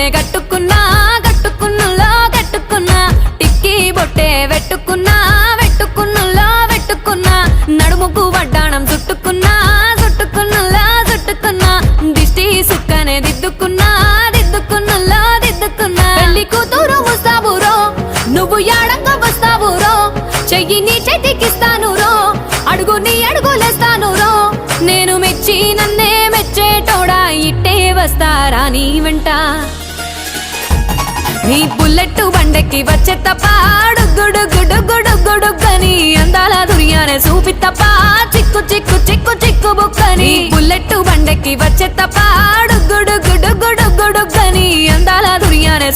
దుస్తునే కట్టుకున్నా కట్టుకున్నులో కట్టుకున్నా టిక్కీ బొట్టే వెట్టుకున్నా వెట్టుకున్నులో వెట్టుకున్నా నడుముకు వడ్డాణం చుట్టుకున్నా చుట్టుకున్నులో చుట్టుకున్నా దిష్టి సుక్కనే దిద్దుకున్నా దిద్దుకున్నులో దిద్దుకున్నా పెళ్లి కూతురు వస్తావురో నువ్వు యాడంగా వస్తావురో చెయ్యి నీ చేతికిస్తాను రో అడుగు నీ అడుగులేస్తాను రో నేను మెచ్చి నన్నే మెచ్చేటోడా ఇట్టే వస్తారా నీ వెంట నీ బుల్లెట్ బండెక్కి వచ్చే తప్ప గుడుగుడుగుడుగుడుగుడుగని అందాల దుర్యానే చూపి తప్ప చిక్కు చిక్కు చిక్కు చిక్కు బుక్కని బుల్లెట్ బండెక్కి వచ్చే తప్ప గుడుగుడుగుడుగుడుగని అందాల దుర్యానే